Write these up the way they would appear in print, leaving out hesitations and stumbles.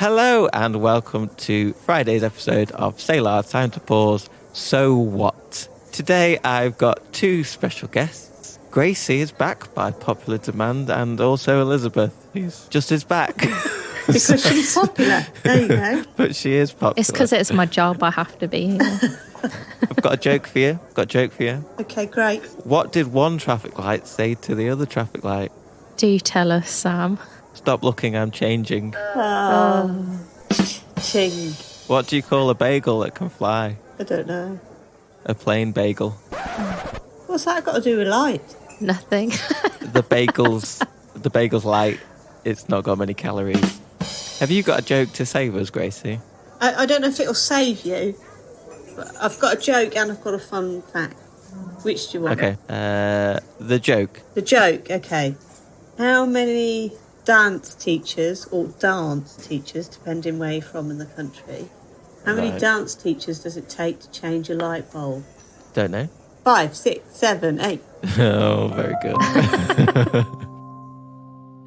Hello and welcome to Friday's episode of Selah, Time to Pause, So What? Today I've got two special guests. Gracie is back by popular demand, and also Elizabeth, who's just is back. Because she's popular. There you go. But she is popular. It's because it's my job, I have to be here. I've got a joke for you. Okay, great. What did one traffic light say to the other traffic light? Do tell us, Sam. Stop looking, I'm changing. Ching. What do you call a bagel that can fly? I don't know. A plain bagel. What's that got to do with light? Nothing. The bagel's light. It's not got many calories. Have you got a joke to save us, Gracie? I don't know if it'll save you, but I've got a joke and I've got a fun fact. Which do you want? Okay. The joke. The joke, okay. How many dance teachers, depending where you're from in the country, how many dance teachers does it take to change a light bulb? Don't know. 5, 6, 7, 8. Oh, very good.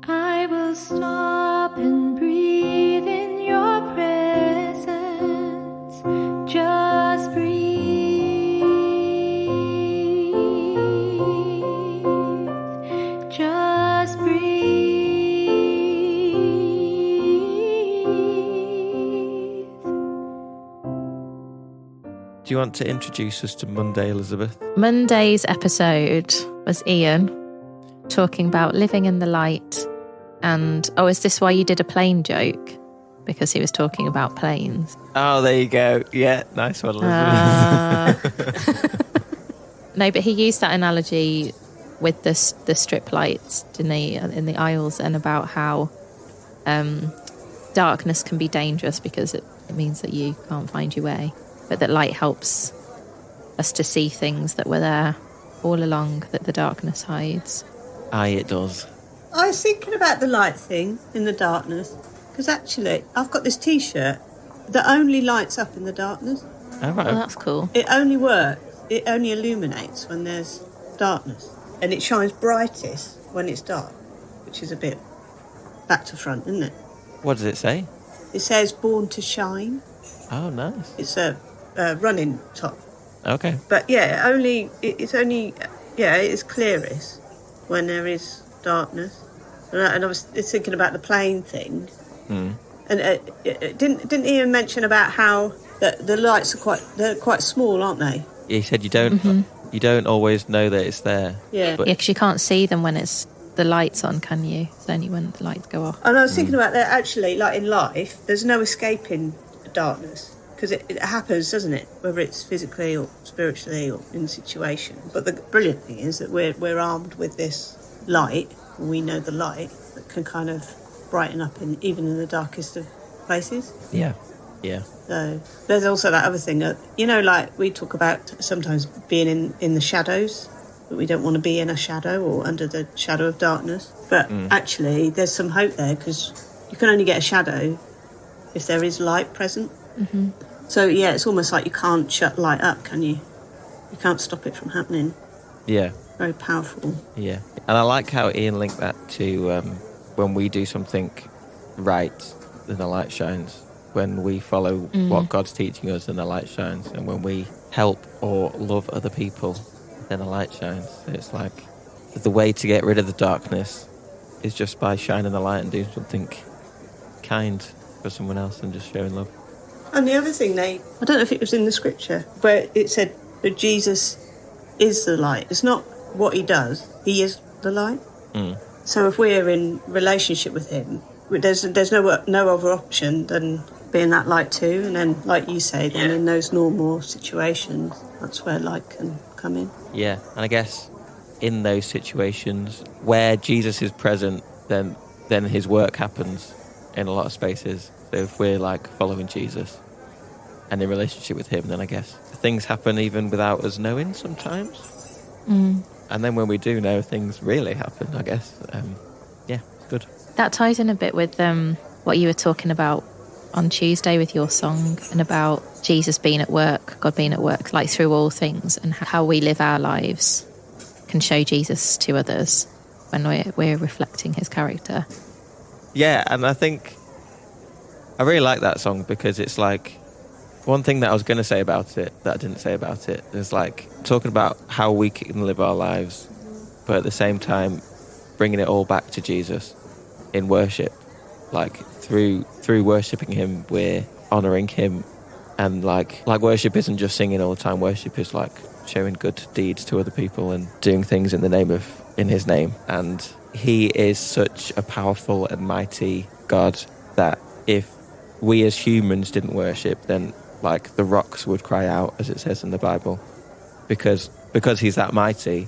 I will stop and breathe in your presence. Just breathe. Just breathe. Do you want to introduce us to Monday, Elizabeth? Monday's episode was Ian talking about living in the light. And, is this why you did a plane joke? Because he was talking about planes. Oh, there you go. Yeah, nice one, Elizabeth. No, but he used that analogy with the strip lights, didn't he, in the aisles, and about how darkness can be dangerous because it means that you can't find your way. But that light helps us to see things that were there all along that the darkness hides. Aye, it does. I was thinking about the light thing in the darkness, because actually I've got this T-shirt that only lights up in the darkness. All right. Oh, that's cool. It only works, it only illuminates when there's darkness. And it shines brightest when it's dark, which is a bit back to front, isn't it? What does it say? It says born to shine. Oh, nice. It's a running top. Okay. But yeah, it's clearest when there is darkness. And I was thinking about the plane thing. Mm. And didn't Ian mention about how the lights are quite small, aren't they? Yeah, he said you don't always know that it's there. Yeah. But Because you can't see them when it's the lights on, can you? It's only when the lights go off. And I was thinking about that actually, like in life, there's no escaping darkness. Because it happens, doesn't it? Whether it's physically or spiritually or in a situation. But the brilliant thing is that we're armed with this light. We know the light that can kind of brighten up even in the darkest of places. yeah. So there's also that other thing. Like we talk about sometimes being in the shadows. But we don't want to be in a shadow or under the shadow of darkness. But actually, there's some hope there because you can only get a shadow if there is light present. Mm-hmm. So, yeah, it's almost like you can't shut light up, can you? You can't stop it from happening. Yeah. Very powerful. Yeah. And I like how Ian linked that to when we do something right, then the light shines. When we follow what God's teaching us, then the light shines. And when we help or love other people, then the light shines. So it's like the way to get rid of the darkness is just by shining the light and doing something kind for someone else and just showing love. And the other thing, I don't know if it was in the scripture, where it said that Jesus is the light. It's not what he does. He is the light. Mm. So if we're in relationship with him, there's no other option than being that light too. And then, like you say, then in those normal situations, that's where light can come in. Yeah, and I guess in those situations where Jesus is present, then his work happens in a lot of spaces. So if we're like following Jesus and in relationship with him, then I guess things happen even without us knowing sometimes. Mm. And then when we do know, things really happen, I guess. Yeah, good. That ties in a bit with what you were talking about on Tuesday with your song and about Jesus being at work, God being at work, like through all things, and how we live our lives can show Jesus to others when we're reflecting his character. Yeah, and I think I really like that song because it's like, one thing that I was going to say about it that I didn't say about it is like talking about how we can live our lives, but at the same time bringing it all back to Jesus in worship. Like through worshipping him, we're honouring him, and like worship isn't just singing all the time. Worship is like showing good deeds to other people and doing things in his name. And he is such a powerful and mighty God that if we as humans didn't worship, then like the rocks would cry out, as it says in the Bible, because he's that mighty.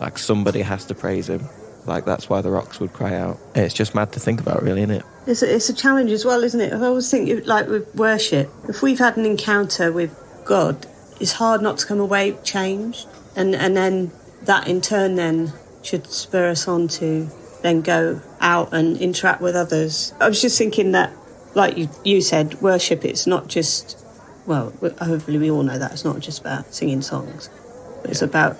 Like somebody has to praise him. Like that's why the rocks would cry out. And it's just mad to think about, really, isn't it? It's a challenge as well, isn't it? I always think, like with worship, if we've had an encounter with God, it's hard not to come away changed, and then that in turn then should spur us on to then go out and interact with others. I was just thinking that, like you said, worship, it's not just, well, hopefully we all know that it's not just about singing songs, but it's about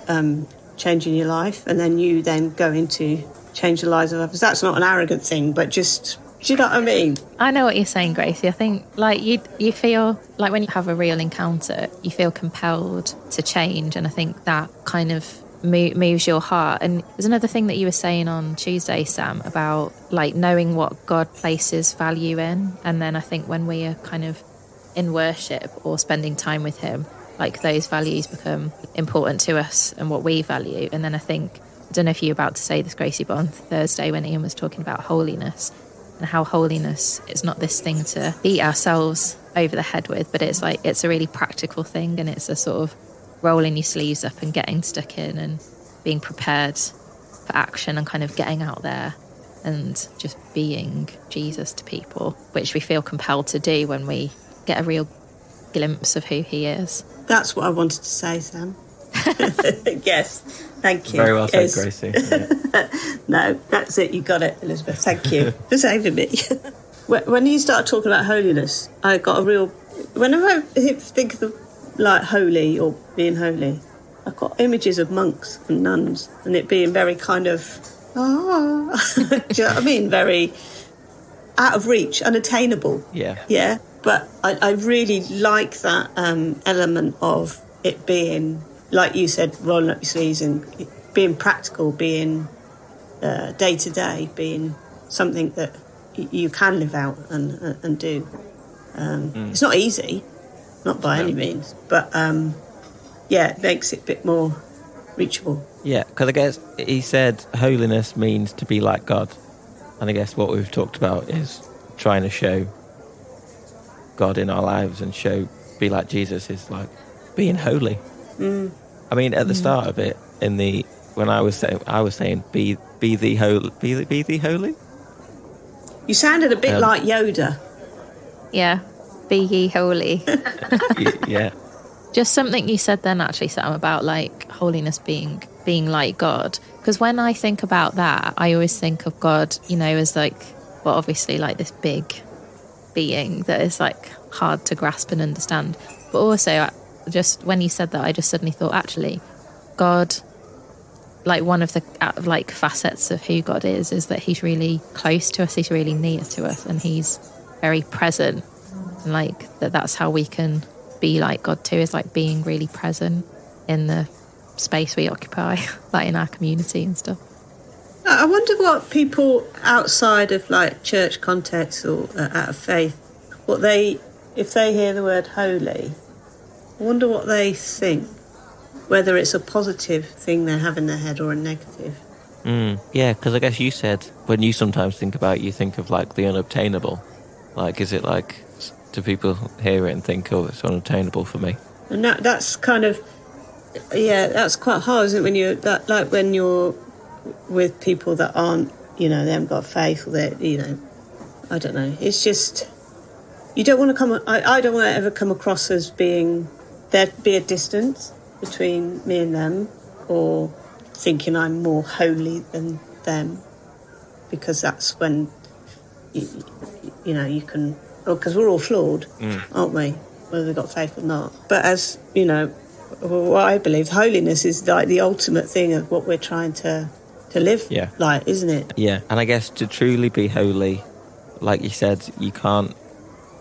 changing your life, and then you then go into change the lives of others. That's not an arrogant thing, but just, do you know what I mean? I know what you're saying, Gracie. I think like you feel like when you have a real encounter, you feel compelled to change, and I think that kind of moves your heart. And there's another thing that you were saying on Tuesday, Sam, about like knowing what God places value in, and then I think when we are kind of in worship or spending time with him, like those values become important to us and what we value. And then I think, I don't know if you were about to say this, Gracie, but on Thursday when Ian was talking about holiness and how holiness is not this thing to beat ourselves over the head with, but it's like, it's a really practical thing, and it's a sort of rolling your sleeves up and getting stuck in and being prepared for action and kind of getting out there and just being Jesus to people, which we feel compelled to do when we get a real glimpse of who he is. That's what I wanted to say, Sam. Yes, thank you. Very well said, Yes. Gracie. Yeah. No, that's it. You got it, Elizabeth. Thank you for saving me. When you started talking about holiness, I got a real... Whenever I think of like holy or being holy, I've got images of monks and nuns and it being very kind of... do you know what I mean? Very out of reach, unattainable. Yeah. Yeah. But I really like that element of it being, like you said, rolling up your sleeves and being practical, being day to day, being something that you can live out and do. It's not easy, not by any means, but yeah, it makes it a bit more reachable. Yeah, because I guess he said holiness means to be like God. And I guess what we've talked about is trying to show God in our lives and be like Jesus is like being holy. I mean, at the start of it, when I was saying be thee holy. You sounded a bit like Yoda. Yeah, be ye holy. Yeah. Just something you said then, actually, Sam, about like holiness being like God. Because when I think about that, I always think of God, as like, well, obviously like this big being that is like hard to grasp and understand. But also, just when you said that, I just suddenly thought, actually, God, like one of the like facets of who God is that he's really close to us, he's really near to us, and he's very present. And like that's how we can be like God too, is like being really present in the space we occupy, like in our community and stuff. I wonder what people outside of like church context or out of faith, if they hear the word holy, I wonder what they think, whether it's a positive thing they have in their head or a negative. Yeah, because I guess you said when you sometimes think about it, you think of like the unobtainable. Like, is it like, do people hear it and think, oh, it's unobtainable for me? And that's kind of, yeah, that's quite hard, isn't it? When you're with people that aren't, they haven't got faith, or they're, I don't know. It's just, you don't want to I don't want to ever come across as being, there'd be a distance between me and them, or thinking I'm more holy than them, because that's when, you can, because we're all flawed, aren't we? Whether we've got faith or not. But as, what I believe, holiness is like the ultimate thing of what we're trying to live like, isn't it? Yeah, and I guess to truly be holy, like you said, you can't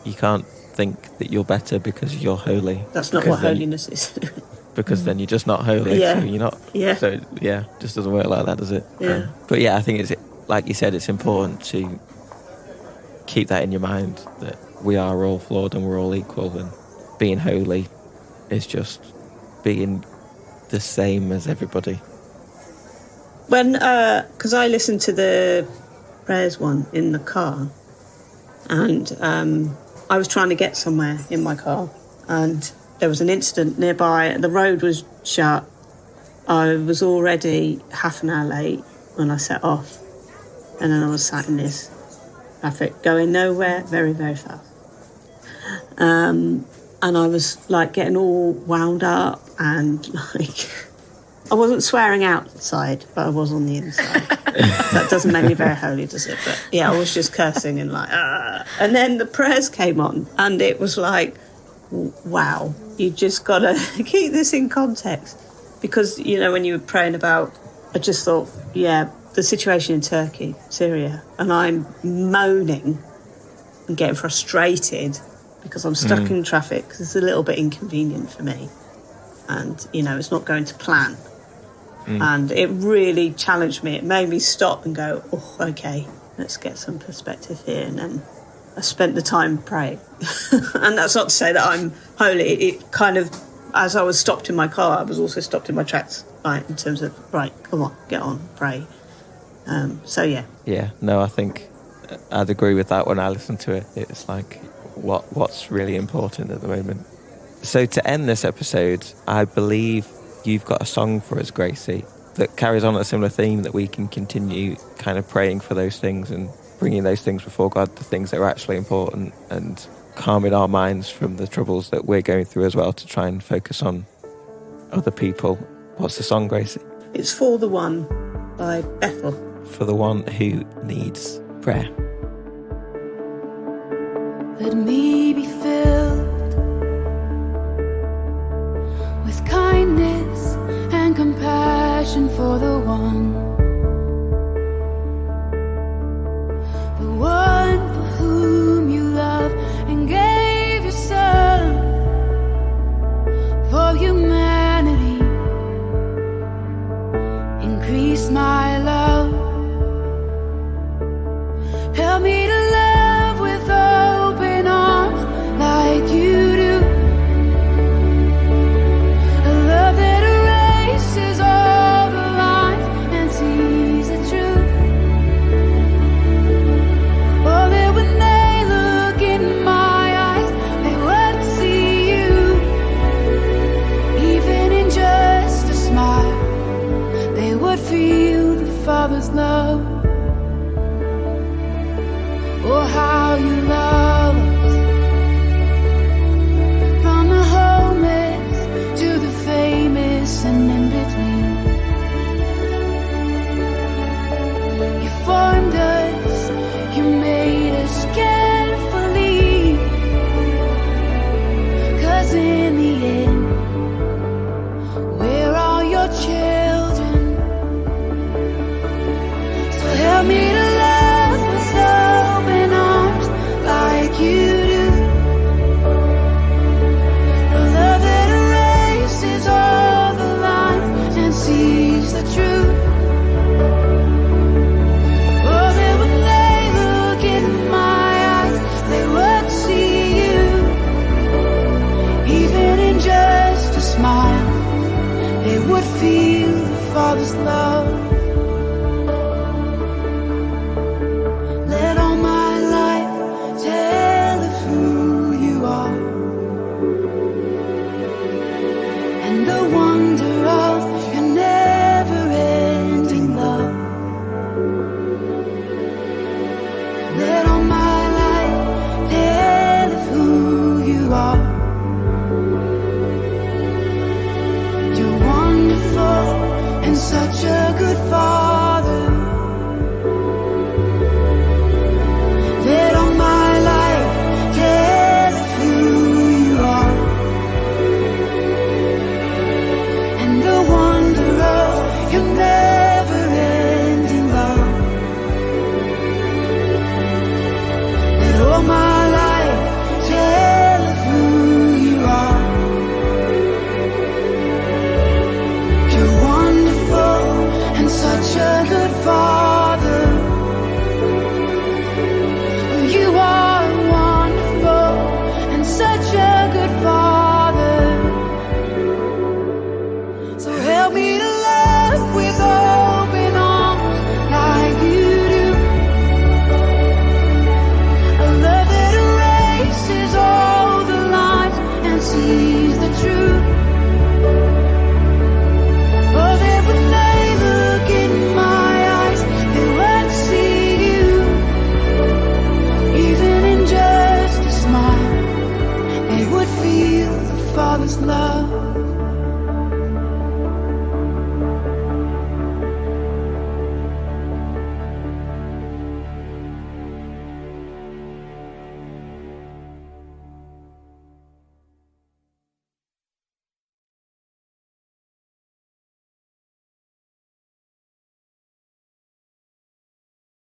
You can't think that you're better because you're holy. That's not Because what then- holiness is. Because then you're just not holy. Yeah. So you're not. Yeah. So yeah, just doesn't work like that, does it? Yeah. But yeah, I think it's like you said, it's important to keep that in your mind that we are all flawed and we're all equal, and being holy is just being the same as everybody. When, because I listened to the prayers one in the car, and I was trying to get somewhere in my car, and there was an incident nearby. The road was shut. I was already half an hour late when I set off, and then I was sat in this traffic going nowhere, very, very fast. And I was like getting all wound up, and like I wasn't swearing outside, but I was on the inside. That doesn't make me very holy, does it? But yeah, I was just cursing and like, ah. And then the prayers came on, and it was like, wow, you just got to keep this in context. Because, you know, when you were praying about, I just thought, yeah, the situation in Turkey, Syria, and I'm moaning and getting frustrated because I'm stuck in traffic because it's a little bit inconvenient for me. And, you know, it's not going to plan. And it really challenged me. It made me stop and go, oh, okay, let's get some perspective here. And then I spent the time praying. And that's not to say that I'm holy. It kind of, as I was stopped in my car, I was also stopped in my tracks, right, in terms of, right, come on, get on, pray. So, yeah. Yeah, no, I think I'd agree with that when I listen to it. It's like, what's really important at the moment. So to end this episode, I believe you've got a song for us, Gracie, that carries on a similar theme, that we can continue kind of praying for those things and bringing those things before God, the things that are actually important, and calming our minds from the troubles that we're going through as well, to try and focus on other people. What's the song, Gracie? It's For the One by Bethel. For the one who needs prayer. Let me be filled